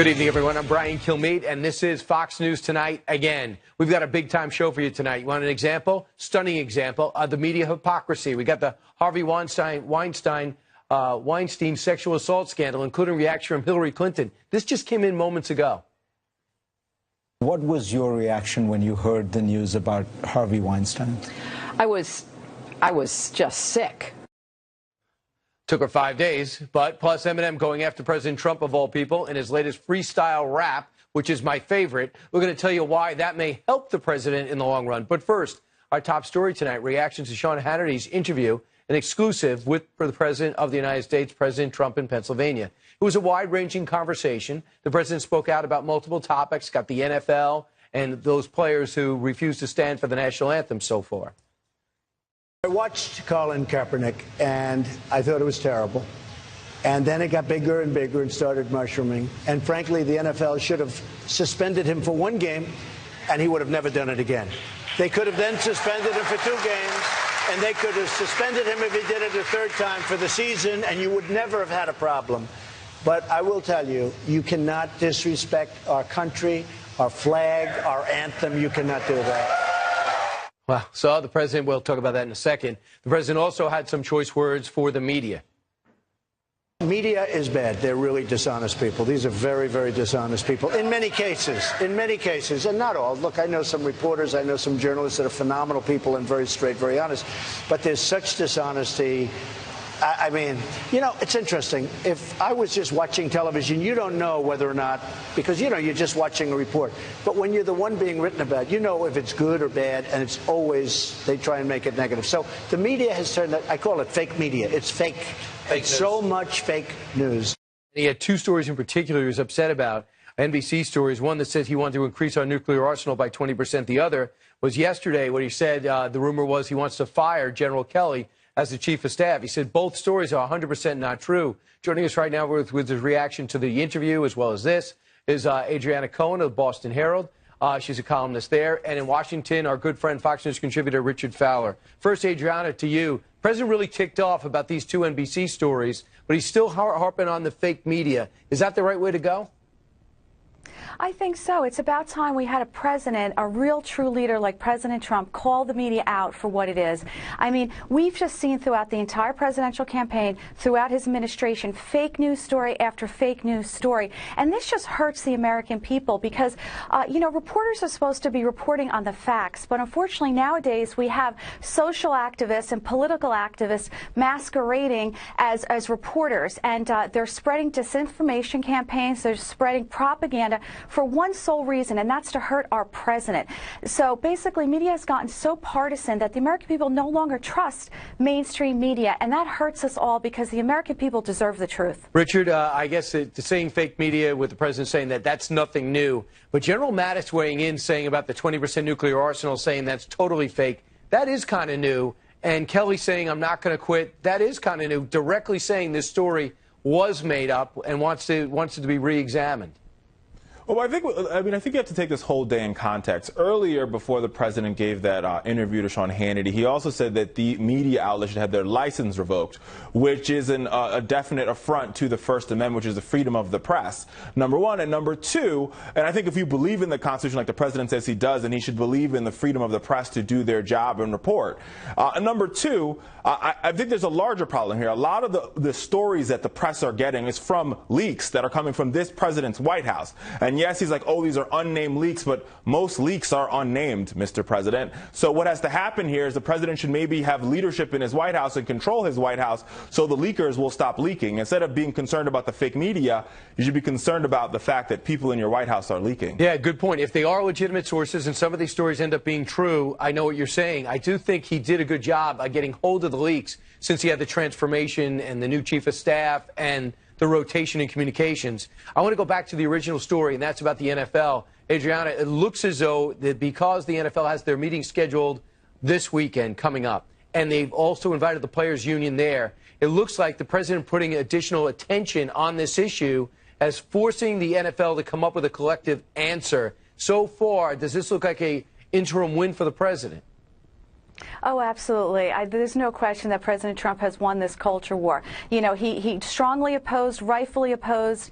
Good evening, everyone. I'm Brian Kilmeade, and this is Fox News Tonight again. We've got a big-time show for you tonight. You want an example? Stunning example of the media hypocrisy. We got the Harvey Weinstein sexual assault scandal, including reaction from Hillary Clinton. This just came in moments ago. What was your reaction when you heard the news about Harvey Weinstein? I was just sick. Took her 5 days, but plus Eminem going after President Trump, of all people, in his latest freestyle rap, which is my favorite. We're going to tell you why that may help the president in the long run. But first, our top story tonight, reactions to Sean Hannity's interview, an exclusive for the President of the United States, President Trump in Pennsylvania. It was a wide-ranging conversation. The president spoke out about multiple topics, got the NFL and those players who refused to stand for the national anthem so far. I watched Colin Kaepernick, and I thought it was terrible. And then it got bigger and bigger and started mushrooming. And frankly, the NFL should have suspended him for 1 game, and he would have never done it again. They could have then suspended him for 2 games, and they could have suspended him if he did it a 3rd time for the season, and you would never have had a problem. But I will tell you, you cannot disrespect our country, our flag, our anthem. You cannot do that. Well, so the president, we'll talk about that in a second. The president also had some choice words for the media. Media is bad. They're really dishonest people. These are very, very dishonest people in many cases, and not all. Look, I know some reporters, I know some journalists that are phenomenal people and very straight, very honest, but there's such dishonesty. I mean, you know, it's interesting. If I was just watching television, you don't know whether or not, because, you know, you're just watching a report. But when you're the one being written about, you know if it's good or bad, and it's always, they try and make it negative. So the media has turned, I call it fake media. It's fake. It's so much fake news. He had 2 stories in particular he was upset about. NBC stories, one that says he wanted to increase our nuclear arsenal by 20%. The other was yesterday when he said the rumor was he wants to fire General Kelly as the chief of staff. He said both stories are 100% not true. Joining us right now with his reaction to the interview as well as this is Adriana Cohen of the Boston Herald. She's a columnist there. And in Washington, our good friend Fox News contributor Richard Fowler. First, Adriana, to you. The president really ticked off about these 2 NBC stories, but he's still harping on the fake media. Is that the right way to go? I think so. It's about time we had a president, a real true leader like President Trump, call the media out for what it is. I mean, we've just seen throughout the entire presidential campaign, throughout his administration, fake news story after fake news story. And this just hurts the American people because, you know, reporters are supposed to be reporting on the facts. But unfortunately, nowadays, we have social activists and political activists masquerading as reporters. And they're spreading disinformation campaigns. They're spreading propaganda for one sole reason, and that's to hurt our president. So basically, media has gotten so partisan that the American people no longer trust mainstream media, and that hurts us all because the American people deserve the truth. Richard, I guess saying fake media with the president saying that that's nothing new, but General Mattis weighing in saying about the 20% nuclear arsenal saying that's totally fake, that is kind of new. And Kelly saying I'm not going to quit, that is kind of new, directly saying this story was made up and wants it to be re-examined. Well, I think you have to take this whole day in context. Earlier, before the president gave that interview to Sean Hannity, he also said that the media outlet should have their license revoked, which is a definite affront to the First Amendment, which is the freedom of the press, number one. And number two, and I think if you believe in the Constitution like the president says he does, then he should believe in the freedom of the press to do their job and report. And number two, I think there's a larger problem here. A lot of the stories that the press are getting is from leaks that are coming from this president's White House. And yes, he's like, oh, these are unnamed leaks, but most leaks are unnamed, Mr. President. So what has to happen here is the president should maybe have leadership in his White House and control his White House so the leakers will stop leaking. Instead of being concerned about the fake media, you should be concerned about the fact that people in your White House are leaking. Yeah, good point. If they are legitimate sources and some of these stories end up being true, I know what you're saying. I do think he did a good job at getting hold of the leaks since he had the transformation and the new chief of staff and the rotation in communications. I want to go back to the original story, and that's about the NFL. Adriana, it looks as though that because the NFL has their meeting scheduled this weekend coming up, and they've also invited the players' union there, it looks like the president putting additional attention on this issue as forcing the NFL to come up with a collective answer. So far, does this look like an interim win for the president? Oh, absolutely. There's no question that President Trump has won this culture war. You know, he strongly opposed, rightfully opposed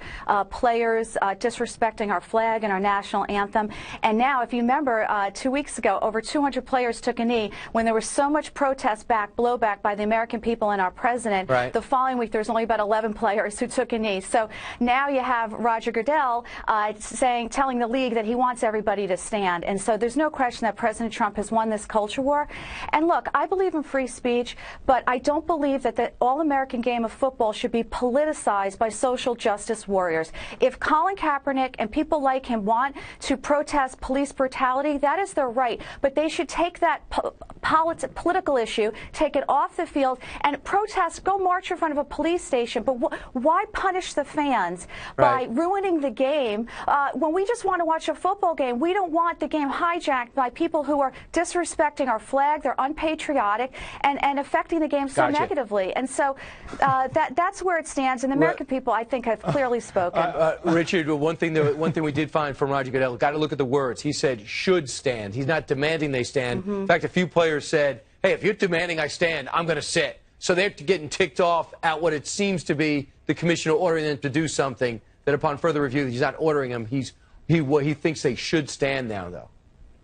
players disrespecting our flag and our national anthem. And now, if you remember, 2 weeks ago, over 200 players took a knee when there was so much protest blowback by the American people and our president. Right. The following week, there's only about 11 players who took a knee. So now you have Roger Goodell telling the league that he wants everybody to stand. And so there's no question that President Trump has won this culture war. And look, I believe in free speech, but I don't believe that the all-American game of football should be politicized by social justice warriors. If Colin Kaepernick and people like him want to protest police brutality, that is their right. But they should take that political issue, take it off the field, and protest, go march in front of a police station. But why punish the fans by ruining the game when we just want to watch a football game? We don't want the game hijacked by people who are disrespecting our flag, they're unpatriotic, and affecting the game so negatively. And so that's where it stands. And the American people, I think, have clearly spoken. Richard, one thing we did find from Roger Goodell, got to look at the words. He said should stand. He's not demanding they stand. In fact, a few players said, hey, if you're demanding I stand, I'm going to sit. So they're getting ticked off at what it seems to be the commissioner ordering them to do something that upon further review, he's not ordering them. He thinks they should stand now, though.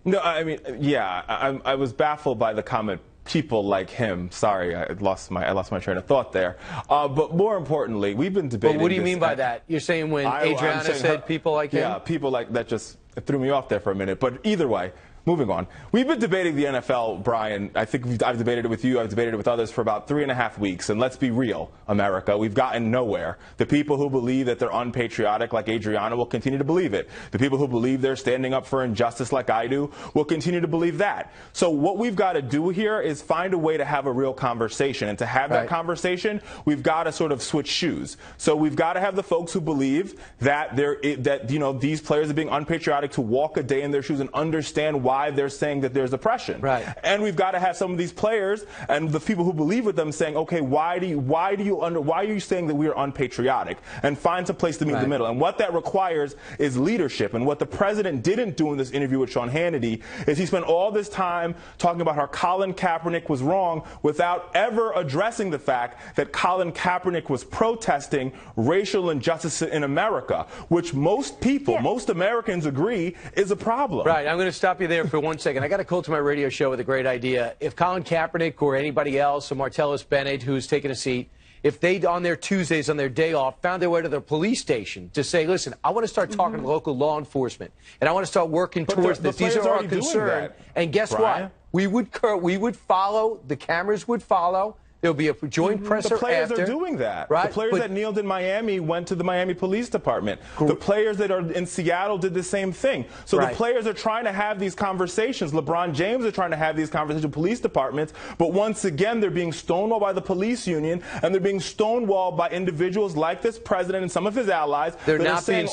No, I mean, yeah, I was baffled by the comment. People like him. Sorry, I lost my train of thought there. But more importantly, we've been debating. But what do you mean by that? You're saying when Adriana said people like him? Yeah, people like that. Just it threw me off there for a minute. But either way. Moving on. We've been debating the NFL, Brian. I think I've debated it with you. I've debated it with others for about 3.5 weeks. And let's be real, America. We've gotten nowhere. The people who believe that they're unpatriotic like Adriana will continue to believe it. The people who believe they're standing up for injustice like I do will continue to believe that. So what we've got to do here is find a way to have a real conversation. And to have that conversation, we've got to sort of switch shoes. So we've got to have the folks who believe that these players are being unpatriotic to walk a day in their shoes and understand why they're saying that there's oppression. Right. And we've got to have some of these players and the people who believe with them saying, okay, why are you saying that we are unpatriotic? And find some place to meet in the middle. And what that requires is leadership. And what the president didn't do in this interview with Sean Hannity is he spent all this time talking about how Colin Kaepernick was wrong without ever addressing the fact that Colin Kaepernick was protesting racial injustice in America, which most people, most Americans agree is a problem. Right. I'm going to stop you there for 1 second. I got a call to my radio show with a great idea. If Colin Kaepernick or anybody else, or Martellus Bennett, who's taking a seat, if they, on their Tuesdays, on their day off, found their way to the police station to say, listen, I want to start talking to local law enforcement, and I want to start working towards this. These are our concerns. And guess what? We would follow. The cameras would follow. There'll be a joint presser. The players after. are doing that. Right? The players that kneeled in Miami went to the Miami Police Department. The players that are in Seattle did the same thing. So the players are trying to have these conversations. LeBron James are trying to have these conversations with police departments. But once again, they're being stonewalled by the police union, and they're being stonewalled by individuals like this president and some of his allies. They're not being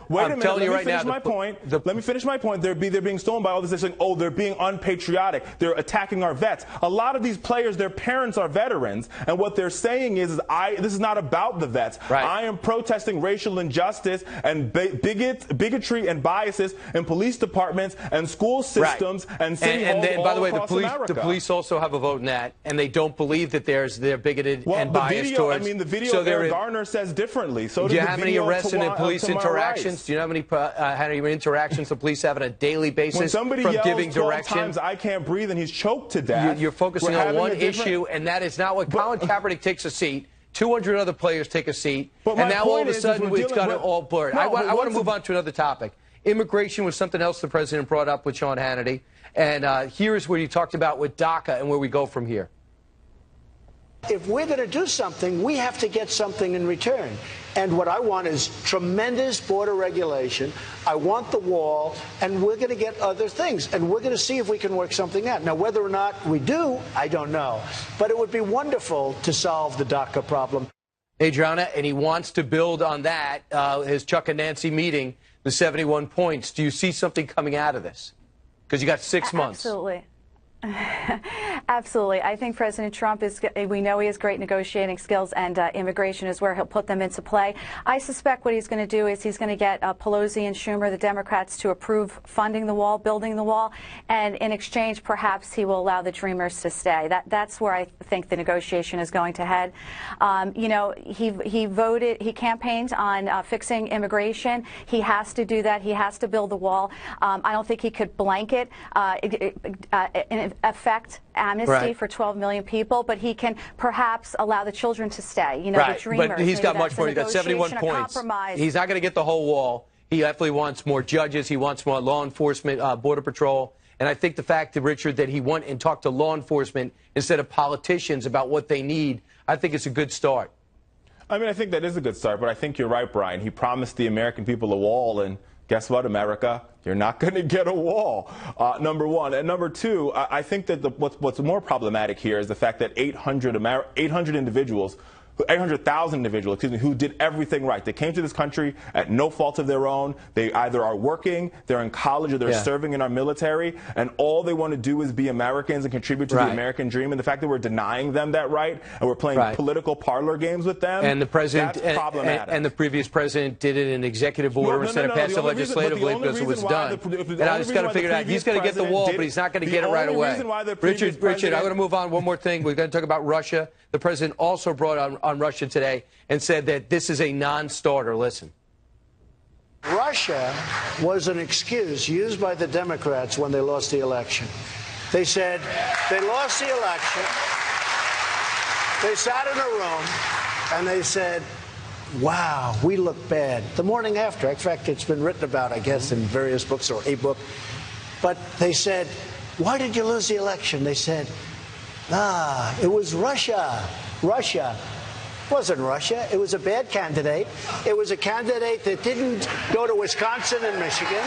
wait a minute, let me finish my point. Let me finish my point. They're being stoned by all this. They're saying, oh, they're being unpatriotic. They're attacking our vets. A lot of these players, their parents are veterans. And what they're saying is this is not about the vets. I am protesting racial injustice and bigotry and biases in police departments and school systems and city halls all by the way, across the police also have a vote in that, and they don't believe that they're bigoted and biased towards. The video of Eric Garner says differently. So do you have any arrests and police interactions? Do you know how many interactions the police have on a daily basis when somebody from yells giving 12 direction? times, I can't breathe, and he's choked to death. You're focusing on one issue, and that is not what Colin Kaepernick takes a seat. 200 other players take a seat, and now all of a sudden it's got it all blurred. I want to move on to another topic. Immigration was something else the president brought up with Sean Hannity, and here's what he talked about with DACA and where we go from here. If we're going to do something, we have to get something in return. And what I want is tremendous border regulation. I want the wall, and we're going to get other things. And we're going to see if we can work something out. Now, whether or not we do, I don't know. But it would be wonderful to solve the DACA problem. Adriana, and he wants to build on that, his Chuck and Nancy meeting, the 71 points. Do you see something coming out of this? Because you got 6 months. Absolutely. Absolutely. I think President Trump we know he has great negotiating skills, and immigration is where he'll put them into play. I suspect what he's going to do is he's going to get Pelosi and Schumer, the Democrats, to approve funding the wall, building the wall, and in exchange, perhaps he will allow the Dreamers to stay. That's where I think the negotiation is going to head. You know, he campaigned on fixing immigration. He has to do that. He has to build the wall. I don't think he could blanket in effect amnesty for 12 million people, but he can perhaps allow the children to stay. You know, the Dreamers. But he's got much more. He's got 71 points. He's not going to get the whole wall. He definitely wants more judges. He wants more law enforcement, Border Patrol. And I think the fact that, Richard, that he went and talked to law enforcement instead of politicians about what they need, I think it's a good start. I mean, I think that is a good start, but I think you're right, Brian. He promised the American people a wall, and guess what, America? You're not going to get a wall, number one. And number two, I think that what's more problematic here is the fact that 800,000 individuals, excuse me, who did everything right. They came to this country at no fault of their own. They either are working, they're in college, or they're serving in our military, and all they want to do is be Americans and contribute to the American dream. And the fact that we're denying them that right, and we're playing political parlor games with them, and the president, that's problematic. And the previous president did it in executive order instead of passing legislatively because it was done. And I just got to figure it out. He's going to get the wall, but he's not going to get it right away. Richard, I'm going to move on. One more thing. We're going to talk about Russia. The president also brought on Russia today and said that this is a non-starter. Listen. Russia was an excuse used by the Democrats when they lost the election. They said they lost the election. They sat in a room and they said, wow, we look bad. The morning after, in fact, it's been written about, I guess, in various books or a book. But they said, why did you lose the election? They said, it was Russia. Russia. It wasn't Russia. It was a bad candidate. It was a candidate that didn't go to Wisconsin and Michigan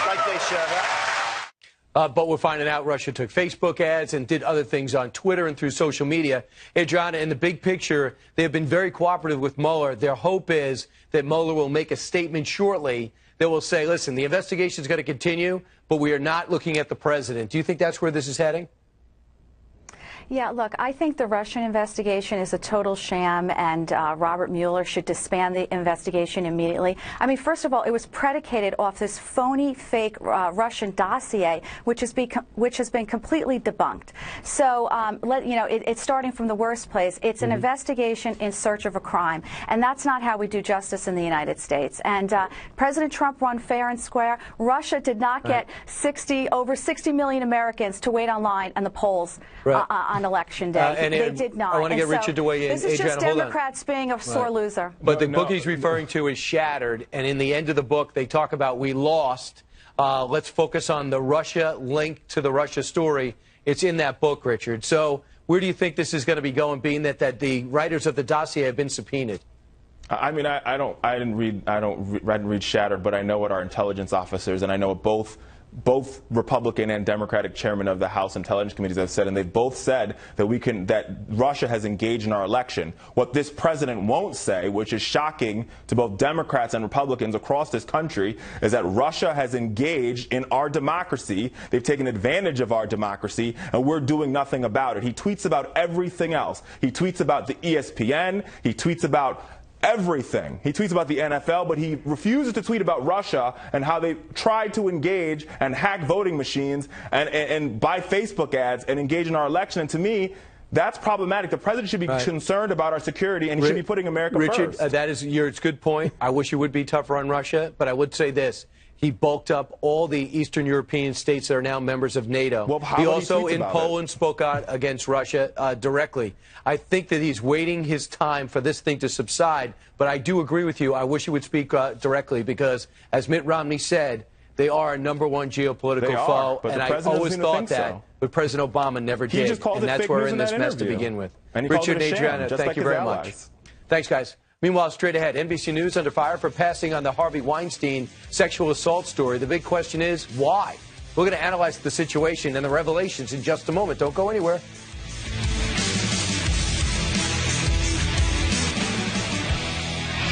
like they should have. But we're finding out Russia took Facebook ads and did other things on Twitter and through social media. Adriana, in the big picture, they have been very cooperative with Mueller. Their hope is that Mueller will make a statement shortly that will say, listen, the investigation is going to continue, but we are not looking at the president. Do you think that's where this is heading? Yeah, look, I think the Russian investigation is a total sham, and Robert Mueller should disband the investigation immediately. I mean, first of all, it was predicated off this phony, fake Russian dossier, which has been completely debunked. So, it's starting from the worst place. It's an investigation in search of a crime, and that's not how we do justice in the United States. And President Trump won fair and square. Russia did not get over 60 million Americans to wait online in the polls on Election Day. They did not. I want to get Richard to weigh in. This is just Democrats being a sore loser. But the book he's referring to is Shattered, and in the end of the book, they talk about we lost. Let's focus on the Russia link to the Russia story. It's in that book, Richard. So where do you think this is going to be going, being that the writers of the dossier have been subpoenaed? I mean, I didn't read Shattered, but I know what our intelligence officers, and I know what both Republican and Democratic chairmen of the House Intelligence Committees have said, and they've both said that Russia has engaged in our election. What this president won't say, which is shocking to both Democrats and Republicans across this country, is that Russia has engaged in our democracy. They've taken advantage of our democracy, and we're doing nothing about it. He tweets about everything else. He tweets about the ESPN. He tweets about everything. He tweets about the NFL, but he refuses to tweet about Russia and how they tried to engage and hack voting machines and buy Facebook ads and engage in our election. And to me, that's problematic. The president should be concerned about our security, and he should be putting America first. Richard, that is it's a good point. I wish you would be tougher on Russia, but I would say this. He bulked up all the Eastern European states that are now members of NATO. Well, he also, in Poland, spoke out against Russia directly. I think that he's waiting his time for this thing to subside, but I do agree with you. I wish he would speak directly because, as Mitt Romney said, they are a #1 geopolitical foe, and I always thought that, but President Obama never did, and that's where we're in this mess to begin with. Richard and Adriana, thank you very much. Thanks, guys. Meanwhile, straight ahead, NBC News under fire for passing on the Harvey Weinstein sexual assault story. The big question is, why? We're going to analyze the situation and the revelations in just a moment. Don't go anywhere.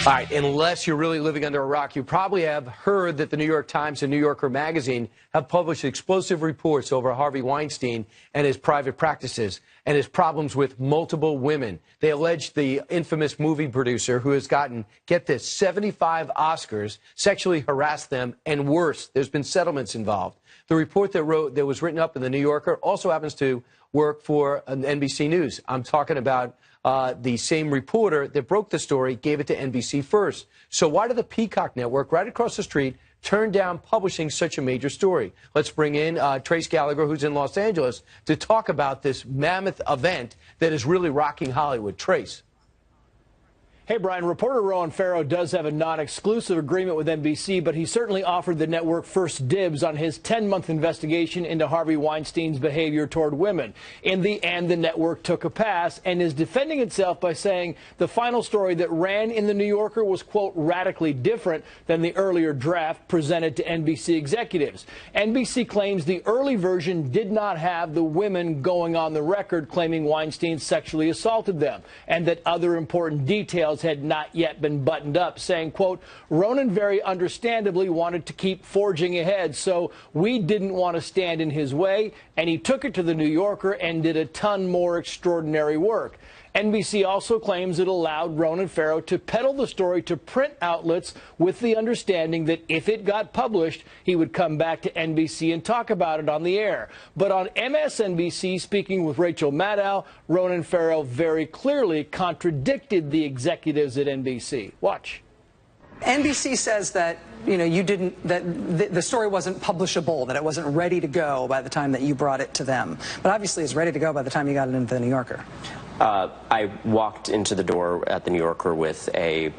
All right, unless you're really living under a rock, you probably have heard that the New York Times and New Yorker magazine have published explosive reports over Harvey Weinstein and his private practices and his problems with multiple women. They allege the infamous movie producer, who has gotten, get this, 75 Oscars, sexually harassed them, and worse, there's been settlements involved. The report that was written up in the New Yorker also happens to work for NBC News. I'm talking about the same reporter that broke the story gave it to NBC first. So why did the Peacock Network right across the street turn down publishing such a major story? Let's bring in Trace Gallagher, who's in Los Angeles, to talk about this mammoth event that is really rocking Hollywood. Trace. Hey, Brian, reporter Ronan Farrow does have a non-exclusive agreement with NBC, but he certainly offered the network first dibs on his 10-month investigation into Harvey Weinstein's behavior toward women. In the end, the network took a pass and is defending itself by saying the final story that ran in the New Yorker was, quote, radically different than the earlier draft presented to NBC executives. NBC claims the early version did not have the women going on the record claiming Weinstein sexually assaulted them, and that other important details had not yet been buttoned up, saying, quote, Ronan very understandably wanted to keep forging ahead, so we didn't want to stand in his way, and he took it to the New Yorker and did a ton more extraordinary work. NBC also claims it allowed Ronan Farrow to peddle the story to print outlets with the understanding that if it got published, he would come back to NBC and talk about it on the air. But on MSNBC, speaking with Rachel Maddow, Ronan Farrow very clearly contradicted the executives at NBC. Watch. NBC says that, you know, you didn't, that the story wasn't publishable, that it wasn't ready to go by the time that you brought it to them. But obviously it's ready to go by the time you got it into the New Yorker. I walked into the door at the New Yorker with an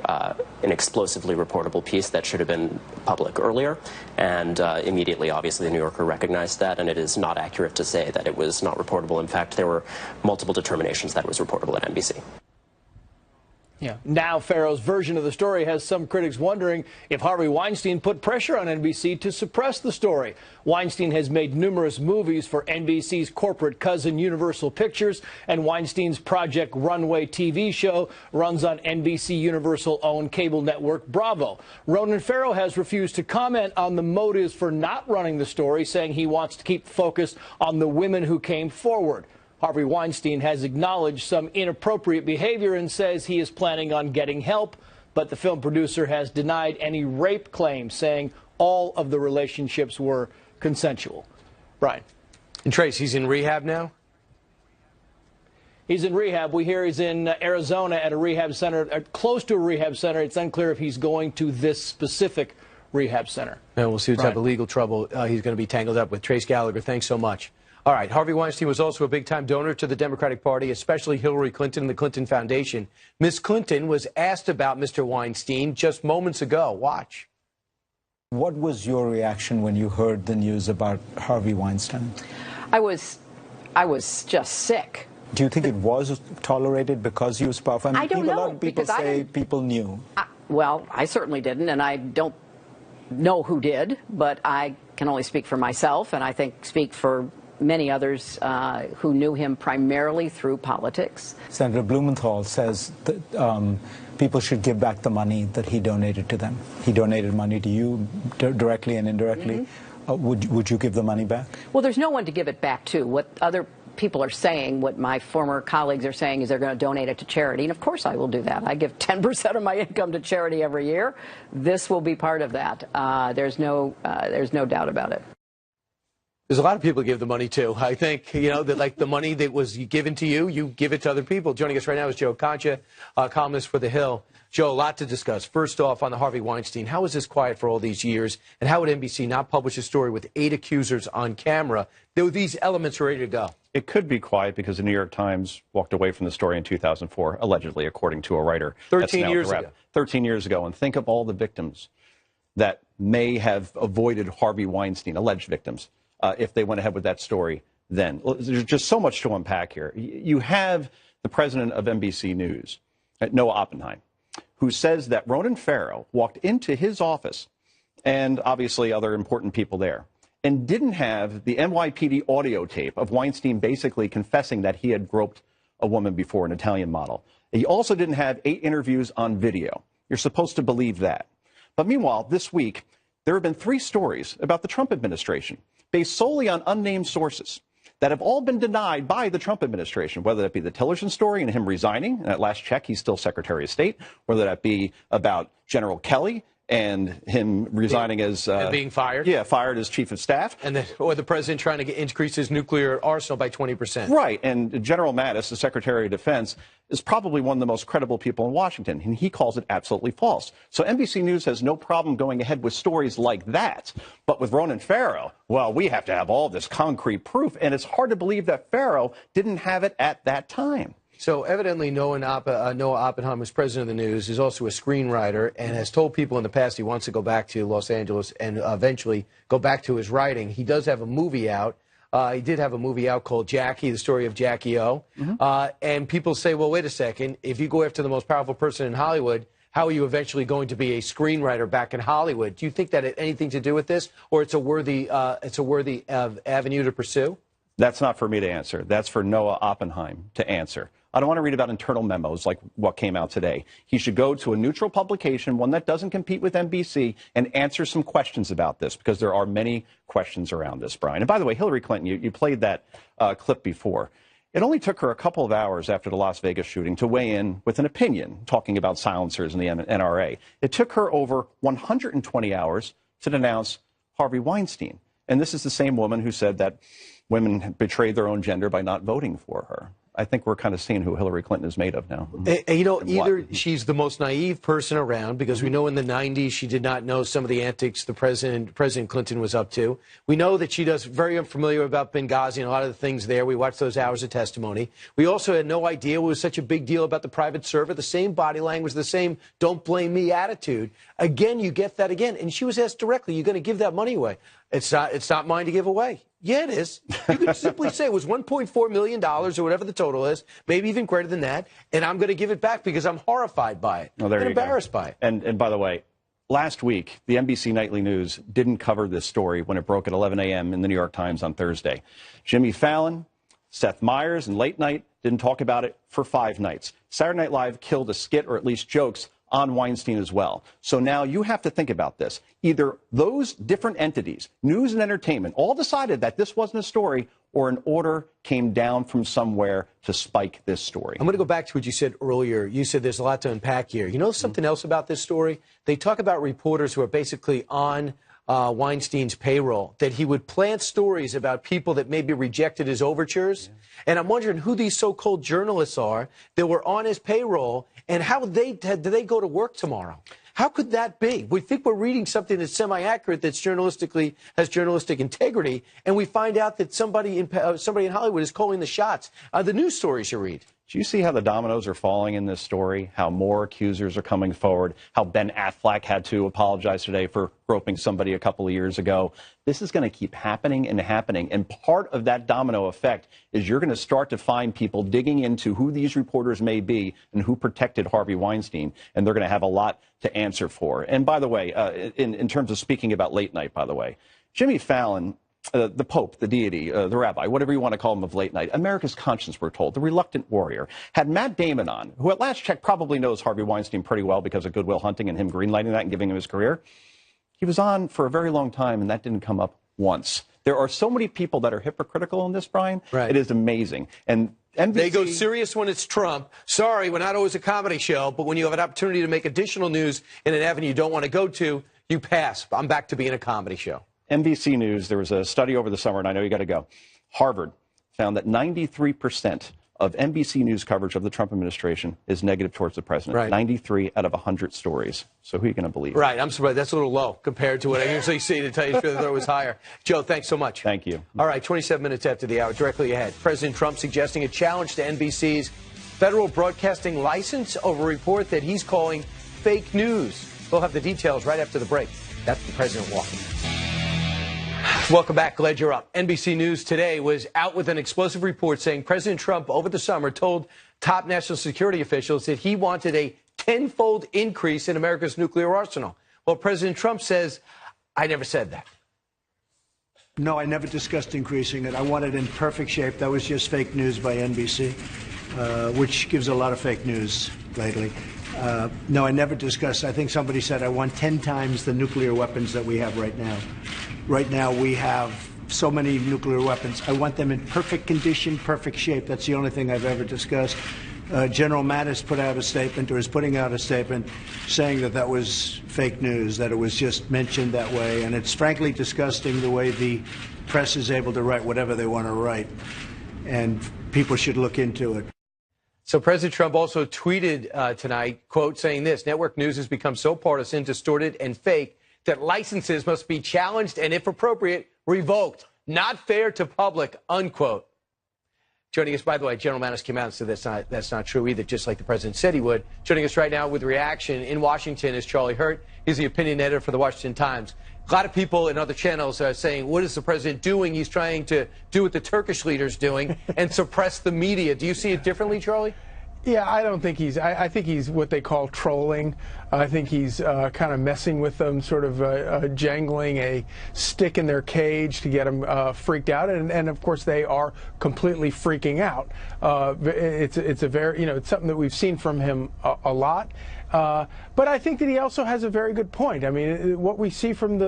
explosively reportable piece that should have been public earlier, and immediately, obviously, the New Yorker recognized that, and it is not accurate to say that it was not reportable. In fact, there were multiple determinations that it was reportable at NBC. Yeah. Now Farrow's version of the story has some critics wondering if Harvey Weinstein put pressure on NBC to suppress the story. Weinstein has made numerous movies for NBC's corporate cousin Universal Pictures, and Weinstein's Project Runway TV show runs on NBC Universal-owned cable network Bravo. Ronan Farrow has refused to comment on the motives for not running the story, saying he wants to keep focus on the women who came forward. Harvey Weinstein has acknowledged some inappropriate behavior and says he is planning on getting help, but the film producer has denied any rape claims, saying all of the relationships were consensual. Brian. And Trace, he's in rehab now? He's in rehab. We hear he's in Arizona at a rehab center, close to a rehab center. It's unclear if he's going to this specific rehab center. And we'll see what type of legal trouble he's going to be tangled up with. Trace Gallagher, thanks so much. All right, Harvey Weinstein was also a big-time donor to the Democratic Party, especially Hillary Clinton and the Clinton Foundation. Ms. Clinton was asked about Mr. Weinstein just moments ago. Watch. What was your reaction when you heard the news about Harvey Weinstein? I was just sick. Do you think it was tolerated because he was powerful? I mean, I don't know. A lot of people say people knew. Well, I certainly didn't, and I don't know who did, but I can only speak for myself, and I think speak for many others who knew him primarily through politics. Senator Blumenthal says that people should give back the money that he donated to them. He donated money to you directly and indirectly. Would you give the money back? Well, there's no one to give it back to. What other people are saying, what my former colleagues are saying, is they're going to donate it to charity. And of course I will do that. I give 10% of my income to charity every year. This will be part of that. There's no doubt about it. There's a lot of people to give the money to. I think, you know, that like the money that was given to you, you give it to other people. Joining us right now is Joe Concha, columnist for The Hill. Joe, a lot to discuss. First off, on the Harvey Weinstein, how was this quiet for all these years? And how would NBC not publish a story with 8 accusers on camera? There were these elements ready to go. It could be quiet because the New York Times walked away from the story in 2004, allegedly, according to a writer. 13 years ago. 13 years ago. And think of all the victims that may have avoided Harvey Weinstein, alleged victims, if they went ahead with that story then. There's just so much to unpack here. You have the president of NBC News, Noah Oppenheim, who says that Ronan Farrow walked into his office, and obviously other important people there, and didn't have the NYPD audio tape of Weinstein basically confessing that he had groped a woman before, an Italian model. He also didn't have 8 interviews on video. You're supposed to believe that. But meanwhile, this week, there have been 3 stories about the Trump administration based solely on unnamed sources that have all been denied by the Trump administration, whether that be the Tillerson story and him resigning, and at last check, he's still Secretary of State, whether that be about General Kelly and him resigning as being fired. Yeah, fired as chief of staff. And then, or the president trying to increase his nuclear arsenal by 20%. Right. And General Mattis, the Secretary of Defense, is probably one of the most credible people in Washington, and he calls it absolutely false. So NBC News has no problem going ahead with stories like that. But with Ronan Farrow, well, we have to have all this concrete proof, and it's hard to believe that Farrow didn't have it at that time. So evidently Noah Oppenheim, who's president of the News, is also a screenwriter and has told people in the past he wants to go back to Los Angeles and eventually go back to his writing. He does have a movie out. He did have a movie out called Jackie, the story of Jackie O. And people say, well, wait a second. If you go after the most powerful person in Hollywood, how are you eventually going to be a screenwriter back in Hollywood? Do you think that had anything to do with this, or it's a worthy avenue to pursue? That's not for me to answer. That's for Noah Oppenheim to answer. I don't want to read about internal memos like what came out today. He should go to a neutral publication, one that doesn't compete with NBC, and answer some questions about this, because there are many questions around this, Brian. And by the way, Hillary Clinton, you played that clip before. It only took her a couple of hours after the Las Vegas shooting to weigh in with an opinion talking about silencers and the NRA. It took her over 120 hours to denounce Harvey Weinstein. And this is the same woman who said that women betrayed their own gender by not voting for her. I think we're kind of seeing who Hillary Clinton is made of now. You know, either she's the most naive person around, because we know in the 90s she did not know some of the antics the President Clinton was up to. We know that she does very unfamiliar about Benghazi and a lot of the things there. We watched those hours of testimony. We also had no idea it was such a big deal about the private server, the same body language, the same don't blame me attitude. Again, you get that again. And she was asked directly, you're going to give that money away? It's not mine to give away. Yeah, it is. You could simply say it was $1.4 million or whatever the total is, maybe even greater than that, and I'm going to give it back because I'm horrified by it. Well, there I'm you embarrassed go. by it. And by the way, last week, the NBC Nightly News didn't cover this story when it broke at 11 a.m. in the New York Times on Thursday. Jimmy Fallon, Seth Meyers, and Late Night didn't talk about it for 5 nights. Saturday Night Live killed a skit, or at least jokes, on Weinstein as well. So now you have to think about this. Either those different entities, news and entertainment, all decided that this wasn't a story, or an order came down from somewhere to spike this story. I'm going to go back to what you said earlier. You said there's a lot to unpack here. You know something else about this story? They talk about reporters who are basically on Weinstein's payroll, that he would plant stories about people that maybe rejected his overtures. Yeah. And I'm wondering who these so-called journalists are that were on his payroll, and how do they go to work tomorrow? How could that be? We think we're reading something that's semi-accurate, that's journalistically has journalistic integrity, and we find out that somebody in Hollywood is calling the shots. The news stories you read. Do you see how the dominoes are falling in this story? How more accusers are coming forward? How Ben Affleck had to apologize today for groping somebody a couple of years ago? This is going to keep happening and happening. And part of that domino effect is you're going to start to find people digging into who these reporters may be and who protected Harvey Weinstein. And they're going to have a lot to answer for. And by the way, in terms of speaking about Late Night, by the way, Jimmy Fallon, the Pope, the deity, the rabbi, whatever you want to call him of Late Night, America's conscience, we're told, the reluctant warrior, had Matt Damon on, who at last check probably knows Harvey Weinstein pretty well because of Good Will Hunting and him greenlighting that and giving him his career. He was on for a very long time, and that didn't come up once. There are so many people that are hypocritical in this, Brian. Right. It is amazing. And NBC, they go serious when it's Trump. Sorry, we're not always a comedy show, but when you have an opportunity to make additional news in an avenue you don't want to go to, you pass. I'm back to being a comedy show. NBC News, there was a study over the summer, and I know you got to go. Harvard found that 93% of NBC News coverage of the Trump administration is negative towards the president. Right. 93 out of 100 stories. So who are you going to believe? Right. I'm surprised. That's a little low compared to what I usually see, to tell you the truth. I thought it was higher. Joe, thanks so much. Thank you. All right, 27 minutes after the hour, directly ahead. President Trump suggesting a challenge to NBC's federal broadcasting license over a report that he's calling fake news. We'll have the details right after the break. That's the president walking. Welcome back. Glad you're up. NBC News today was out with an explosive report saying President Trump over the summer told top national security officials that he wanted a 10-fold increase in America's nuclear arsenal. Well, President Trump says, I never said that. No, I never discussed increasing it. I want it in perfect shape. That was just fake news by NBC, which gives a lot of fake news lately. No, I never discussed. I think somebody said I want 10 times the nuclear weapons that we have right now. Right now we have so many nuclear weapons. I want them in perfect condition, perfect shape. That's the only thing I've ever discussed. General Mattis put out a statement, or is putting out a statement, saying that that was fake news, that it was just mentioned that way. And it's frankly disgusting the way the press is able to write whatever they want to write. And people should look into it. So President Trump also tweeted tonight, quote, saying this: network news has become so partisan, distorted, and fake that licenses must be challenged and, if appropriate, revoked. Not fair to public, unquote. Joining us, by the way, General Mattis came out and said that's not true either, just like the president said he would. Joining us right now with reaction in Washington is Charlie Hurt. He's the opinion editor for the Washington Times. A lot of people in other channels are saying, what is the president doing? He's trying to do what the Turkish leader's doing and suppress the media. Do you see it differently, Charlie? Yeah, I don't think he's. I think he's what they call trolling. I think he's kind of messing with them, sort of jangling a stick in their cage to get them freaked out. And of course, they are completely freaking out. It's a very, it's something that we've seen from him a lot. But I think that he also has a very good point. I mean, what we see from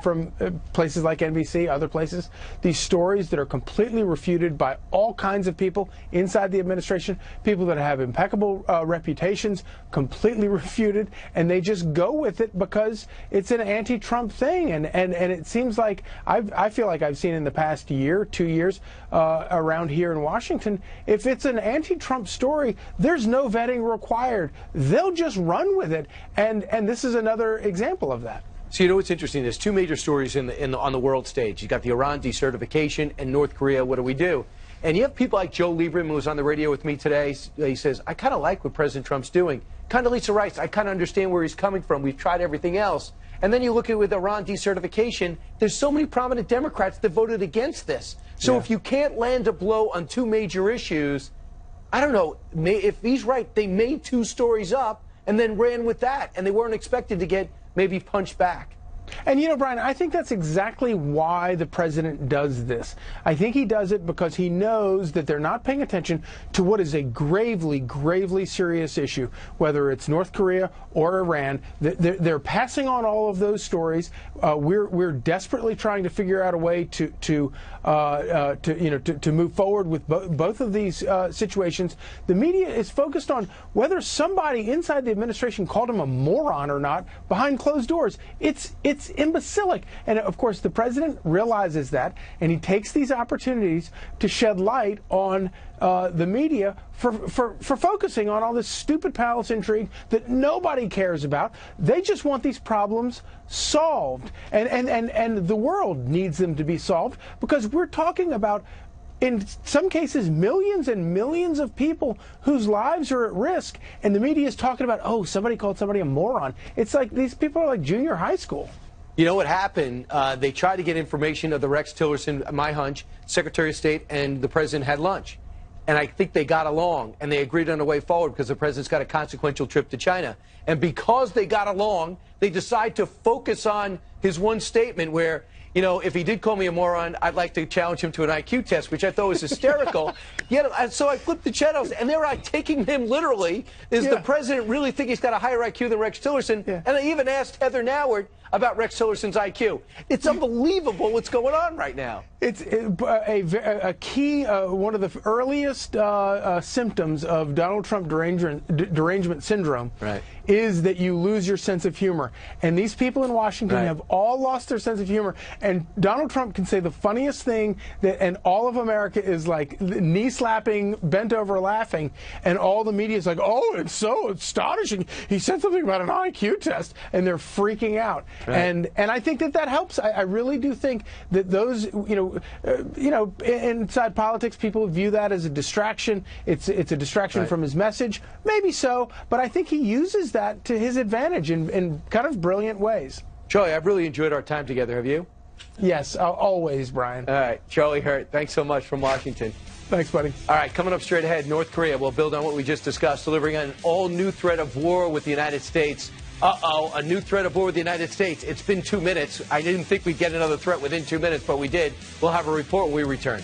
from places like NBC, other places, these stories that are completely refuted by all kinds of people inside the administration, people that have impeccable reputations, completely refuted, and they just go with it because it's an anti-Trump thing. And it seems like I feel like I've seen in the past year, 2 years, around here in Washington, if it's an anti-Trump story, there's no vetting required. They'll just run with it, and this is another example of that. So you know what's interesting? There's two major stories on the world stage. You got the Iran decertification and North Korea. What do we do? And you have people like Joe Lieberman, who was on the radio with me today. He says, I kind of like what President Trump's doing. Condoleezza Rice, I kind of understand where he's coming from. We've tried everything else. And then you look at with Iran decertification, there's so many prominent Democrats that voted against this. So if you can't land a blow on two major issues, I don't know, if he's right, they made two stories up and then ran with that, and they weren't expected to get maybe punched back. And, Brian, I think that's exactly why the president does this. I think he does it because he knows that they're not paying attention to what is a gravely, gravely serious issue, whether it's North Korea or Iran. They're passing on all of those stories. We're desperately trying to figure out a way to move forward with both of these situations. The media is focused on whether somebody inside the administration called him a moron or not behind closed doors. It's imbecilic. And of course, the president realizes that, and he takes these opportunities to shed light on the media for focusing on all this stupid palace intrigue that nobody cares about. They just want these problems solved. And the world needs them to be solved, because we're talking about, in some cases, millions and millions of people whose lives are at risk. And the media is talking about, oh, somebody called somebody a moron. It's like these people are like junior high school. You know what happened? They tried to get information of the Rex Tillerson, my hunch, Secretary of State, and the president had lunch. And I think they got along, and they agreed on a way forward because the president's got a consequential trip to China. And because they got along, they decide to focus on his one statement where, if he did call me a moron, I'd like to challenge him to an IQ test, which I thought was hysterical. So I flipped the channels, and they're taking him literally. Does the president really think he's got a higher IQ than Rex Tillerson? Yeah. And I even asked Heather Nauert about Rex Tillerson's IQ. It's unbelievable what's going on right now. It's a key, one of the earliest symptoms of Donald Trump derangement syndrome is that you lose your sense of humor. And these people in Washington have all lost their sense of humor. And Donald Trump can say the funniest thing, and all of America is like knee-slapping, bent over laughing, and all the media is like, oh, it's so astonishing. He said something about an IQ test, and they're freaking out. And I think that helps. I really do think that those, inside politics, people view that as a distraction. It's a distraction from his message. Maybe so, but I think he uses that to his advantage in kind of brilliant ways. Charlie, I've really enjoyed our time together. Have you? Yes, always, Brian. All right, Charlie Hurt, thanks so much from Washington. Thanks, buddy. All right, coming up straight ahead, North Korea will build on what we just discussed, delivering an all-new threat of war with the United States. A new threat of war with the United States. It's been 2 minutes. I didn't think we'd get another threat within 2 minutes, but we did. We'll have a report when we return.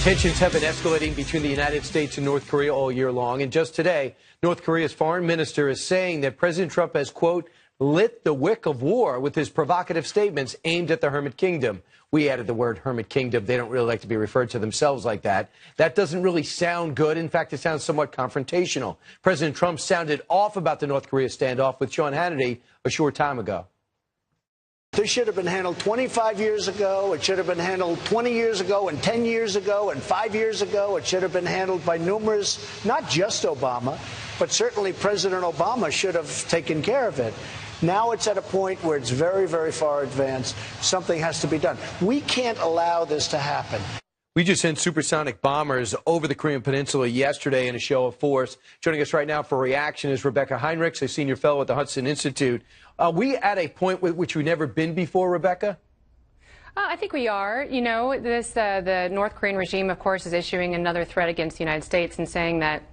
Tensions have been escalating between the United States and North Korea all year long. And just today, North Korea's foreign minister is saying that President Trump has, quote, lit the wick of war with his provocative statements aimed at the Hermit Kingdom. We added the word Hermit Kingdom. They don't really like to be referred to themselves like that. That doesn't really sound good. In fact, it sounds somewhat confrontational. President Trump sounded off about the North Korea standoff with Sean Hannity a short time ago. This should have been handled 25 years ago. It should have been handled 20 years ago and 10 years ago and 5 years ago. It should have been handled by numerous, not just Obama, but certainly President Obama should have taken care of it. Now it's at a point where it's very, very far advanced. Something has to be done. We can't allow this to happen. We just sent supersonic bombers over the Korean Peninsula yesterday in a show of force. Joining us right now for reaction is Rebecca Heinrichs, a senior fellow at the Hudson Institute. Are we at a point with which we've never been before, Rebecca? I think we are. You know, the North Korean regime, of course, is issuing another threat against the United States and saying that,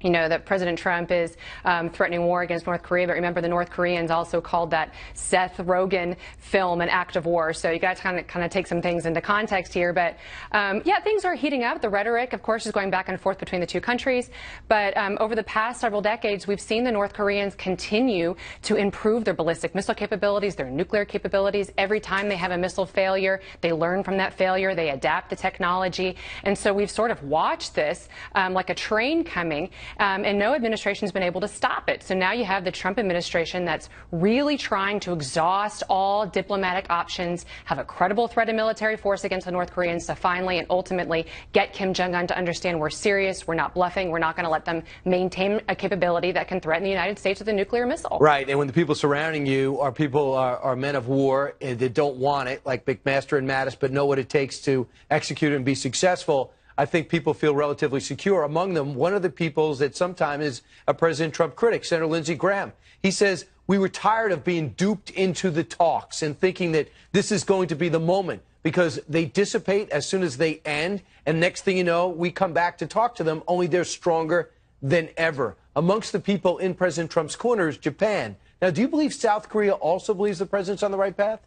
you know, that President Trump is threatening war against North Korea. But remember, the North Koreans also called that Seth Rogen film an act of war. So you got to kind of take some things into context here. But yeah, things are heating up. The rhetoric, of course, is going back and forth between the two countries. But over the past several decades, we've seen the North Koreans continue to improve their ballistic missile capabilities, their nuclear capabilities. Every time they have a missile failure, they learn from that failure. They adapt the technology. And so we've sort of watched this like a train coming. And no administration's been able to stop it. So now you have the Trump administration that's really trying to exhaust all diplomatic options, have a credible threat of military force against the North Koreans to finally and ultimately get Kim Jong-un to understand we're serious, we're not bluffing, we're not going to let them maintain a capability that can threaten the United States with a nuclear missile. Right, and when the people surrounding you are people are men of war that don't want it, like McMaster and Mattis, but know what it takes to execute it and be successful, I think people feel relatively secure. Among them, one of the people that sometimes is a President Trump critic, Senator Lindsey Graham. He says, we were tired of being duped into the talks and thinking that this is going to be the moment because they dissipate as soon as they end. And next thing you know, we come back to talk to them, only they're stronger than ever. Amongst the people in President Trump's corner is Japan. Now, do you believe South Korea also believes the president's on the right path?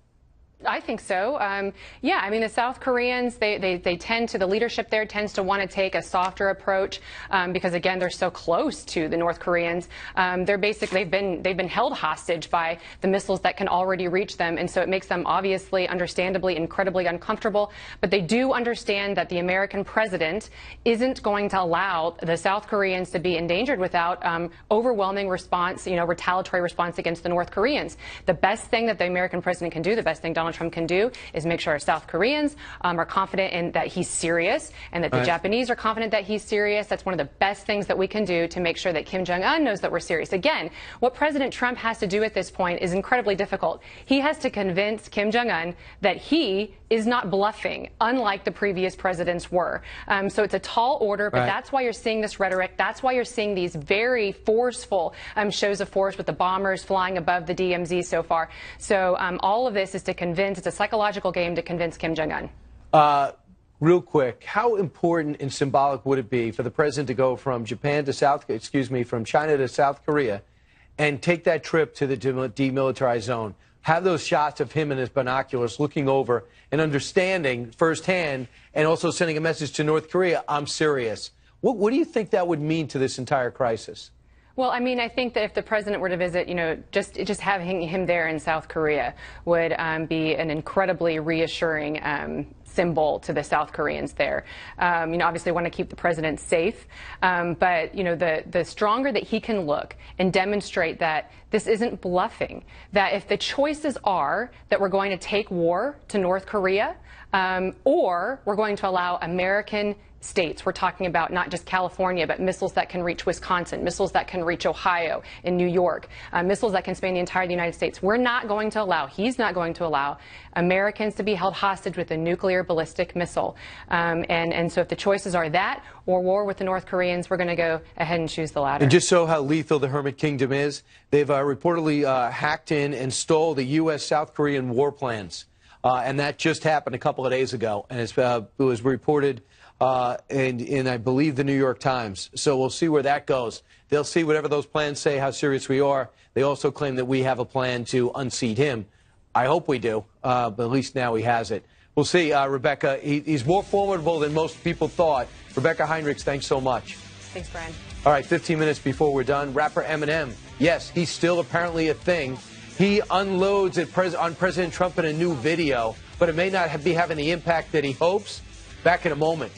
I think so. Yeah, I mean, the South Koreans, they tend to, the leadership there tends to want to take a softer approach because, again, they're so close to the North Koreans. They're basically, they've been held hostage by the missiles that can already reach them. And so it makes them obviously, understandably, incredibly uncomfortable. But they do understand that the American president isn't going to allow the South Koreans to be endangered without overwhelming response, you know, retaliatory response against the North Koreans. The best thing that the American president can do, the best thing Donald Trump can do is make sure our South Koreans are confident in that he's serious and that the Japanese are confident that he's serious. That's one of the best things that we can do to make sure that Kim Jong-un knows that we're serious. Again, what President Trump has to do at this point is incredibly difficult. He has to convince Kim Jong-un that he is not bluffing, unlike the previous presidents were. So it's a tall order, but that's why you're seeing this rhetoric. That's why you're seeing these very forceful shows of force with the bombers flying above the DMZ so far. So all of this is to convince, it's a psychological game to convince Kim Jong-un. Real quick, how important and symbolic would it be for the president to go from Japan to from China to South Korea and take that trip to the demilitarized zone? Have those shots of him and his binoculars looking over and understanding firsthand and also sending a message to North Korea, I'm serious. What do you think that would mean to this entire crisis? Well, I mean, I think that if the president were to visit, you know, just having him there in South Korea would be an incredibly reassuring symbol to the South Koreans there. You know, obviously want to keep the president safe, but, you know, the stronger that he can look and demonstrate that this isn't bluffing, that if the choices are that we're going to take war to North Korea or we're going to allow American states. We're talking about not just California, but missiles that can reach Wisconsin, missiles that can reach Ohio and New York, missiles that can span the entire United States. We're not going to allow, he's not going to allow Americans to be held hostage with a nuclear ballistic missile. And so if the choices are that or war with the North Koreans, we're going to go ahead and choose the latter. And just so how lethal the Hermit Kingdom is, they've reportedly hacked in and stole the U.S.-South Korean war plans. And that just happened a couple of days ago. And it was reported in I believe, the New York Times. So we'll see where that goes. They'll see whatever those plans say, how serious we are. They also claim that we have a plan to unseat him. I hope we do, but at least now he has it. We'll see, Rebecca. He's more formidable than most people thought. Rebecca Heinrichs, thanks so much. Thanks, Brian. All right, 15 minutes before we're done. Rapper Eminem. Yes, he's still apparently a thing. He unloads on President Trump in a new video, but it may not be having the impact that he hopes. Back in a moment.